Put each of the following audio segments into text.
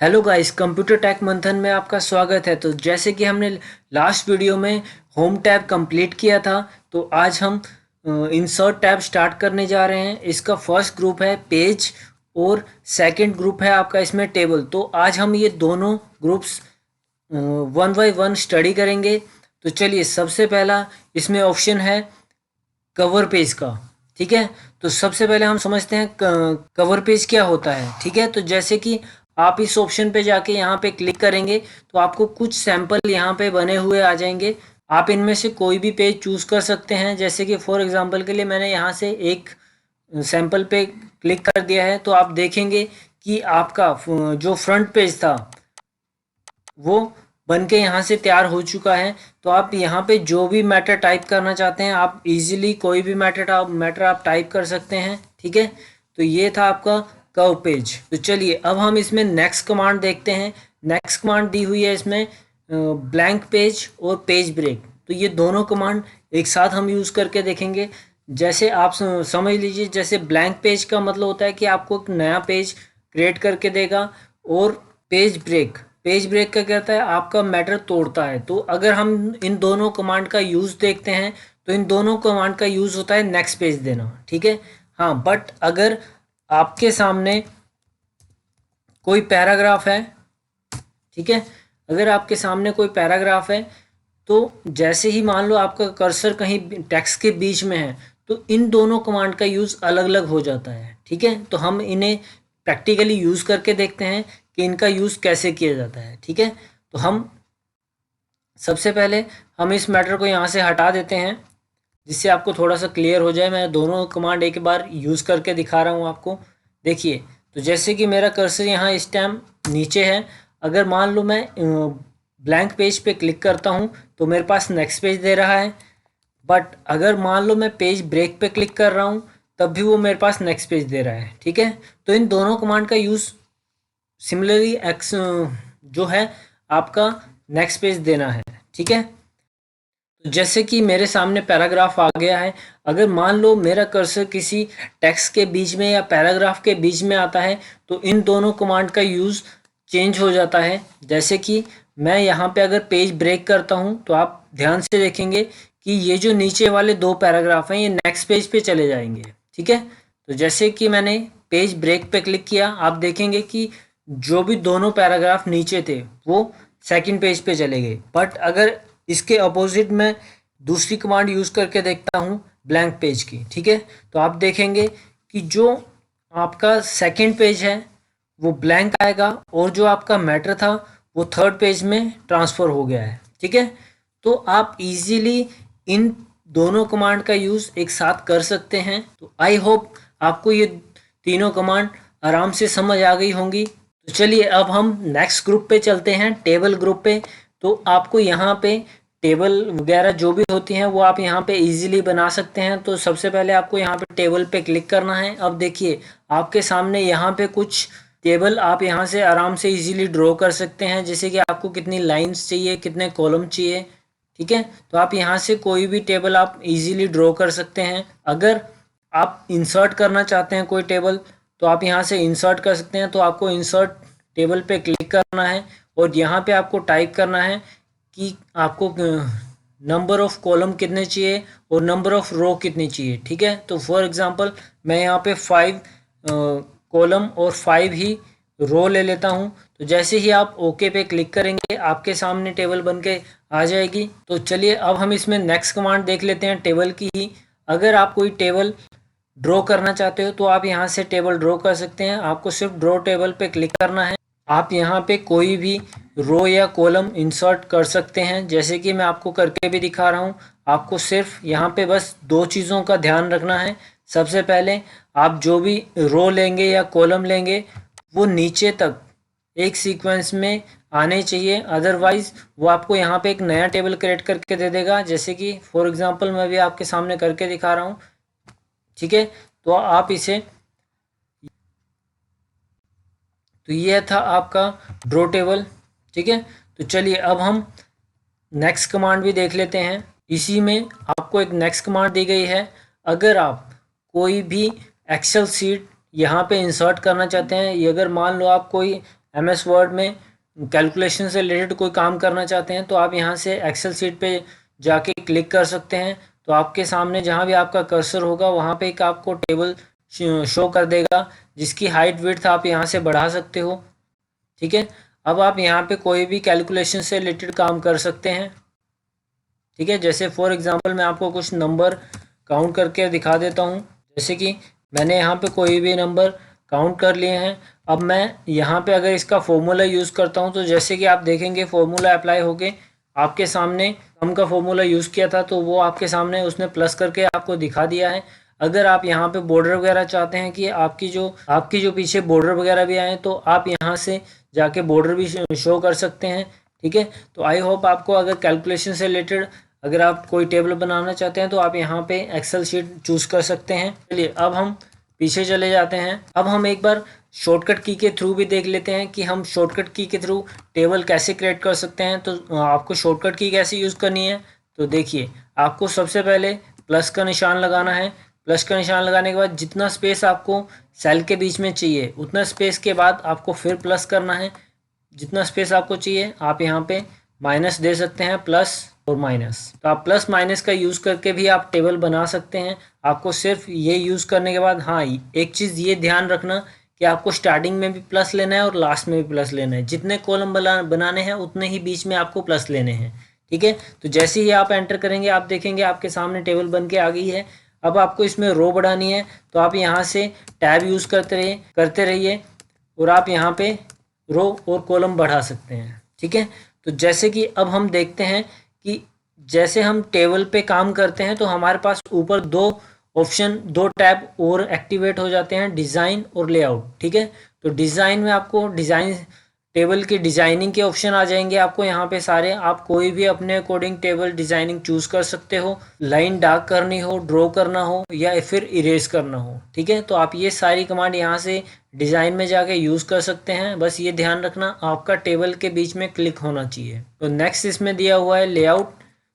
Hello guys, computer take मंथन में आपका स्वागत है। तो जैसे कि हमने लास्ट वीडियो में होम टैब कंप्लीट किया था, तो आज हम इंसर्ट टैब स्टार्ट करने जा रहे हैं। इसका फर्स्ट ग्रुप है पेज और सेकंड ग्रुप है आपका इसमें टेबल। तो आज हम ये दोनों groups one by one study करेंगे। तो चलिए, सबसे पहला इसमें ऑप्शन है कवर पेज का। ठीक है, तो सबसे पहले हम समझते हैं कवर पेज क्या होता है। ठीक है, तो जैसे कि आप इस ऑप्शन पे जाके यहाँ पे क्लिक करेंगे तो आपको कुछ सैंपल यहाँ पे बने हुए आ जाएंगे। आप इनमें से कोई भी पेज चूज कर सकते हैं। जैसे कि फॉर एग्जांपल के लिए मैंने यहाँ से एक सैंपल पे क्लिक कर दिया है, तो आप देखेंगे कि आपका जो फ्रंट पेज था वो बन के यहाँ से तैयार हो चुका है। तो आप यहाँ पे जो भी मैटर टाइप करना चाहते हैं, आप इजीली कोई भी मैटर आप टाइप कर सकते हैं। ठीक है, तो ये था आपका कर्व पेज। तो चलिए, अब हम इसमें नेक्स्ट कमांड देखते हैं। नेक्स्ट कमांड दी हुई है इसमें ब्लैंक पेज और पेज ब्रेक। तो ये दोनों कमांड एक साथ हम यूज़ करके देखेंगे। जैसे आप समझ लीजिए, जैसे ब्लैंक पेज का मतलब होता है कि आपको एक नया पेज क्रिएट करके देगा, और पेज ब्रेक का कहता है आपका मैटर तोड़ता है। तो अगर हम इन दोनों कमांड का यूज़ देखते हैं, तो इन दोनों कमांड का यूज़ होता है नेक्स्ट पेज देना। ठीक है, हाँ, बट अगर आपके सामने कोई पैराग्राफ है, ठीक है, अगर आपके सामने कोई पैराग्राफ है, तो जैसे ही मान लो आपका कर्सर कहीं टेक्स्ट के बीच में है, तो इन दोनों कमांड का यूज़ अलग अलग हो जाता है। ठीक है, तो हम इन्हें प्रैक्टिकली यूज़ करके देखते हैं कि इनका यूज़ कैसे किया जाता है। ठीक है, तो हम सबसे पहले हम इस मैटर को यहाँ से हटा देते हैं, जिससे आपको थोड़ा सा क्लियर हो जाए। मैं दोनों कमांड एक बार यूज़ करके दिखा रहा हूँ आपको। देखिए, तो जैसे कि मेरा कर्सर यहाँ इस टाइम नीचे है, अगर मान लो मैं ब्लैंक पेज पे क्लिक करता हूँ तो मेरे पास नेक्स्ट पेज दे रहा है। बट अगर मान लो मैं पेज ब्रेक पे क्लिक कर रहा हूँ, तब भी वो मेरे पास नेक्स्ट पेज दे रहा है। ठीक है, तो इन दोनों कमांड का यूज़ सिमिलरली एक्स जो है आपका नेक्स्ट पेज देना है। ठीक है, तो जैसे कि मेरे सामने पैराग्राफ आ गया है। अगर मान लो मेरा कर्सर किसी टेक्स्ट के बीच में या पैराग्राफ के बीच में आता है, तो इन दोनों कमांड का यूज़ चेंज हो जाता है। जैसे कि मैं यहाँ पे अगर पेज ब्रेक करता हूँ, तो आप ध्यान से देखेंगे कि ये जो नीचे वाले दो पैराग्राफ हैं, ये नेक्स्ट पेज पे चले जाएंगे। ठीक है, तो जैसे कि मैंने पेज ब्रेक पे क्लिक किया, आप देखेंगे कि जो भी दोनों पैराग्राफ नीचे थे वो सेकंड पेज पे चले गए। बट अगर इसके अपोजिट में दूसरी कमांड यूज़ करके देखता हूँ ब्लैंक पेज की, ठीक है, तो आप देखेंगे कि जो आपका सेकंड पेज है वो ब्लैंक आएगा, और जो आपका मैटर था वो थर्ड पेज में ट्रांसफ़र हो गया है। ठीक है, तो आप इजीली इन दोनों कमांड का यूज़ एक साथ कर सकते हैं। तो आई होप आपको ये तीनों कमांड आराम से समझ आ गई होंगी। तो चलिए, अब हम नेक्स्ट ग्रुप पे चलते हैं, टेबल ग्रुप पे। तो आपको यहाँ पे टेबल वगैरह जो भी होती हैं वो आप यहाँ पे इजीली बना सकते हैं। तो सबसे पहले आपको यहाँ पे टेबल पे क्लिक करना है। अब देखिए, आपके सामने यहाँ पे कुछ टेबल आप यहाँ से आराम से इजीली ड्रॉ कर सकते हैं, जैसे कि आपको कितनी लाइंस चाहिए, कितने कॉलम चाहिए। ठीक है, तो आप यहाँ से कोई भी टेबल आप इजीली ड्रॉ कर सकते हैं। अगर आप इंसर्ट करना चाहते हैं कोई टेबल, तो आप यहाँ से इंसर्ट कर सकते हैं। तो आपको इंसर्ट टेबल पे क्लिक करना है, और यहाँ पे आपको टाइप करना है कि आपको नंबर ऑफ कॉलम कितने चाहिए और नंबर ऑफ रो कितनी चाहिए। ठीक है, तो फॉर एग्जांपल मैं यहाँ पे 5 कॉलम और 5 ही रो ले लेता हूँ। तो जैसे ही आप ओके पे क्लिक करेंगे, आपके सामने टेबल बन के आ जाएगी। तो चलिए, अब हम इसमें नेक्स्ट कमांड देख लेते हैं टेबल की ही। अगर आप कोई टेबल ड्रॉ करना चाहते हो, तो आप यहाँ से टेबल ड्रॉ कर सकते हैं। आपको सिर्फ ड्रॉ टेबल पे क्लिक करना है। आप यहाँ पे कोई भी रो या कॉलम इंसर्ट कर सकते हैं, जैसे कि मैं आपको करके भी दिखा रहा हूँ। आपको सिर्फ यहाँ पे बस दो चीज़ों का ध्यान रखना है। सबसे पहले आप जो भी रो लेंगे या कॉलम लेंगे, वो नीचे तक एक सीक्वेंस में आने चाहिए, अदरवाइज वो आपको यहाँ पे एक नया टेबल क्रिएट करके दे देगा। जैसे कि फॉर एग्जांपल मैं भी आपके सामने करके दिखा रहा हूँ। ठीक है, तो आप इसे, तो ये था आपका ड्रॉ टेबल। ठीक है, तो चलिए, अब हम नेक्स्ट कमांड भी देख लेते हैं। इसी में आपको एक नेक्स्ट कमांड दी गई है। अगर आप कोई भी एक्सेल सीट यहाँ पे इंसर्ट करना चाहते हैं, ये अगर मान लो आप कोई MS वर्ड में कैलकुलेशन से रिलेटेड कोई काम करना चाहते हैं तो आप यहाँ से एक्सेल शीट पे जाके क्लिक कर सकते हैं। तो आपके सामने जहाँ भी आपका कर्सर होगा वहाँ पे एक आपको टेबल शो कर देगा, जिसकी हाइट विड्थ आप यहाँ से बढ़ा सकते हो। ठीक है, अब आप यहाँ पे कोई भी कैलकुलेशन से रिलेटेड काम कर सकते हैं। ठीक है, जैसे फॉर एग्जांपल मैं आपको कुछ नंबर काउंट करके दिखा देता हूँ। जैसे कि मैंने यहाँ पे कोई भी नंबर काउंट कर लिए हैं। अब मैं यहाँ पे अगर इसका फॉर्मूला यूज़ करता हूँ तो जैसे कि आप देखेंगे फॉर्मूला अप्लाई होके आपके सामने सम का फॉर्मूला यूज़ किया था तो वो आपके सामने उसने प्लस करके आपको दिखा दिया है। अगर आप यहाँ पे बॉर्डर वगैरह चाहते हैं कि आपकी जो पीछे बॉर्डर वगैरह भी आए तो आप यहाँ से जाके बॉर्डर भी शो कर सकते हैं। ठीक है, तो आई होप आपको अगर कैलकुलेशन से रिलेटेड अगर आप कोई टेबल बनाना चाहते हैं तो आप यहाँ पे एक्सेल शीट चूज़ कर सकते हैं। चलिए अब हम पीछे चले जाते हैं। अब हम एक बार शॉर्टकट की के थ्रू भी देख लेते हैं कि हम शॉर्टकट की के थ्रू टेबल कैसे क्रिएट कर सकते हैं। तो आपको शॉर्टकट की कैसे यूज़ करनी है, तो देखिए आपको सबसे पहले प्लस का निशान लगाना है। प्लस का निशान लगाने के बाद जितना स्पेस आपको सेल के बीच में चाहिए उतना स्पेस के बाद आपको फिर प्लस करना है। जितना स्पेस आपको चाहिए आप यहाँ पे माइनस दे सकते हैं, प्लस और माइनस। तो आप प्लस माइनस का यूज़ करके भी आप टेबल बना सकते हैं। आपको सिर्फ ये यूज़ करने के बाद हाँ एक चीज़ ये ध्यान रखना कि आपको स्टार्टिंग में भी प्लस लेना है और लास्ट में भी प्लस लेना है। जितने कॉलम बनाने हैं उतने ही बीच में आपको प्लस लेने हैं। ठीक है, तो जैसे ही आप एंटर करेंगे आप देखेंगे आपके सामने टेबल बन के आ गई है। अब आपको इसमें रो बढ़ानी है तो आप यहाँ से टैब यूज़ करते रहिए और आप यहाँ पे रो और कॉलम बढ़ा सकते हैं। ठीक है, तो जैसे कि अब हम देखते हैं कि जैसे हम टेबल पे काम करते हैं तो हमारे पास ऊपर दो टैब और एक्टिवेट हो जाते हैं, डिज़ाइन और लेआउट। ठीक है, तो डिज़ाइन में आपको टेबल की डिज़ाइनिंग के ऑप्शन आ जाएंगे। आपको यहाँ पे सारे आप कोई भी अपने अकॉर्डिंग टेबल डिज़ाइनिंग चूज़ कर सकते हो। लाइन डार्क करनी हो, ड्रॉ करना हो या फिर इरेज करना हो। ठीक है, तो आप ये सारी कमांड यहाँ से डिज़ाइन में जाके यूज़ कर सकते हैं। बस ये ध्यान रखना आपका टेबल के बीच में क्लिक होना चाहिए। तो नेक्स्ट इसमें दिया हुआ है लेआउट।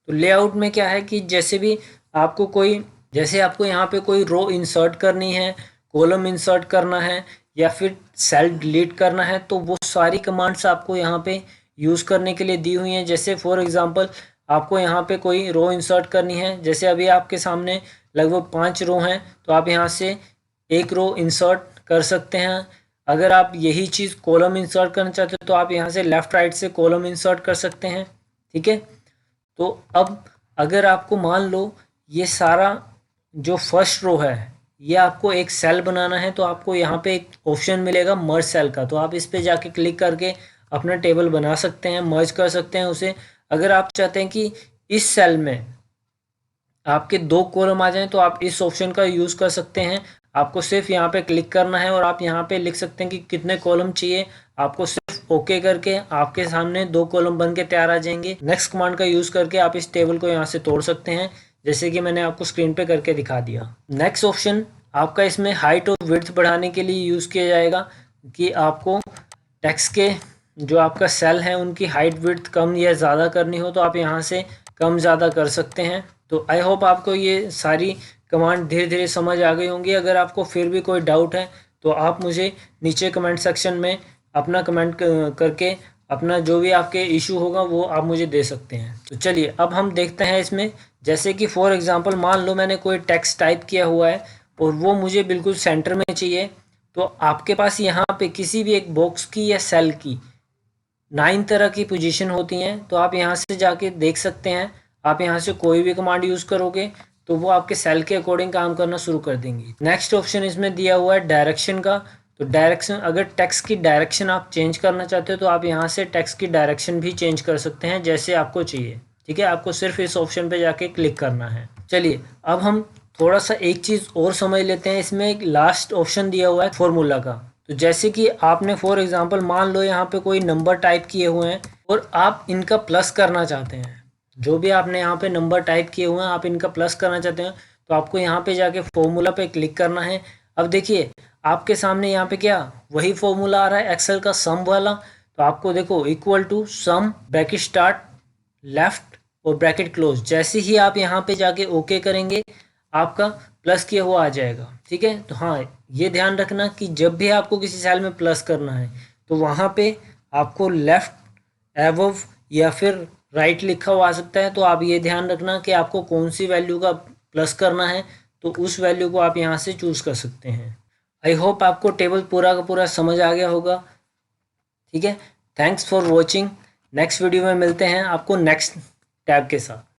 तो लेआउट में क्या है कि जैसे आपको यहाँ पे कोई रो इंसर्ट करनी है, कॉलम इंसर्ट करना है या फिर सेल डिलीट करना है तो वो सारी कमांड्स आपको यहाँ पे यूज़ करने के लिए दी हुई हैं। जैसे फॉर एग्जांपल आपको यहाँ पे कोई रो इंसर्ट करनी है, जैसे अभी आपके सामने लगभग 5 रो हैं तो आप यहाँ से एक रो इंसर्ट कर सकते हैं। अगर आप यही चीज़ कॉलम इंसर्ट करना चाहते हो तो आप यहाँ से लेफ़्ट राइट से कॉलम इंसर्ट कर सकते हैं। ठीक है, तो अब अगर आपको मान लो ये सारा जो फर्स्ट रो है ये आपको एक सेल बनाना है तो आपको यहाँ पे एक ऑप्शन मिलेगा मर्ज सेल का। तो आप इस पे जाके क्लिक करके अपना टेबल बना सकते हैं, मर्ज कर सकते हैं उसे। अगर आप चाहते हैं कि इस सेल में आपके 2 कॉलम आ जाएं तो आप इस ऑप्शन का यूज़ कर सकते हैं। आपको सिर्फ यहाँ पे क्लिक करना है और आप यहाँ पे लिख सकते हैं कि कितने कॉलम चाहिए। आपको सिर्फ ओके करके आपके सामने 2 कॉलम बन के तैयार आ जाएंगे। नेक्स्ट कमांड का यूज़ करके आप इस टेबल को यहाँ से तोड़ सकते हैं, जैसे कि मैंने आपको स्क्रीन पे करके दिखा दिया। नेक्स्ट ऑप्शन आपका इसमें हाइट और विड्थ बढ़ाने के लिए यूज़ किया जाएगा कि आपको टेक्स्ट के जो आपका सेल है उनकी हाइट विड्थ कम या ज़्यादा करनी हो तो आप यहाँ से कम ज़्यादा कर सकते हैं। तो आई होप आपको ये सारी कमांड धीरे धीरे समझ आ गई होंगी। अगर आपको फिर भी कोई डाउट है तो आप मुझे नीचे कमेंट सेक्शन में अपना कमेंट करके अपना जो भी आपके इशू होगा वो आप मुझे दे सकते हैं। तो चलिए अब हम देखते हैं इसमें, जैसे कि फॉर एग्जांपल मान लो मैंने कोई टेक्स्ट टाइप किया हुआ है और वो मुझे बिल्कुल सेंटर में चाहिए। तो आपके पास यहाँ पे किसी भी एक बॉक्स की या सेल की 9 तरह की पोजीशन होती हैं तो आप यहाँ से जाके देख सकते हैं। आप यहाँ से कोई भी कमांड यूज़ करोगे तो वो आपके सेल के अकॉर्डिंग काम करना शुरू कर देंगी। नेक्स्ट ऑप्शन इसमें दिया हुआ है डायरेक्शन का। तो डायरेक्शन, अगर टेक्स्ट की डायरेक्शन आप चेंज करना चाहते हो तो आप यहाँ से टेक्स्ट की डायरेक्शन भी चेंज कर सकते हैं जैसे आपको चाहिए। ठीक है, आपको सिर्फ इस ऑप्शन पे जाके क्लिक करना है। चलिए अब हम थोड़ा सा एक चीज़ और समझ लेते हैं। इसमें एक लास्ट ऑप्शन दिया हुआ है फॉर्मूला का। तो जैसे कि आपने फॉर एग्जांपल मान लो यहाँ पे कोई नंबर टाइप किए हुए हैं और आप इनका प्लस करना चाहते हैं। जो भी आपने यहाँ पे नंबर टाइप किए हुए हैं आप इनका प्लस करना चाहते हैं तो आपको यहाँ पे जाके फॉर्मूला पे क्लिक करना है। अब देखिए आपके सामने यहाँ पे क्या वही फॉर्मूला आ रहा है एक्सेल का सम वाला। तो आपको देखो equal to sum bracket start left और ब्रैकेट क्लोज। जैसे ही आप यहाँ पे जाके ओके करेंगे आपका प्लस किया हुआ आ जाएगा। ठीक है, तो हाँ ये ध्यान रखना कि जब भी आपको किसी सेल में प्लस करना है तो वहाँ पे आपको लेफ़्ट एबव या फिर राइट लिखा हुआ आ सकता है। तो आप ये ध्यान रखना कि आपको कौन सी वैल्यू का प्लस करना है, तो उस वैल्यू को आप यहाँ से चूज़ कर सकते हैं। आई होप आपको टेबल पूरा का पूरा समझ आ गया होगा। ठीक है, thanks for watching. Next video में मिलते हैं आपको नेक्स्ट टैब के साथ।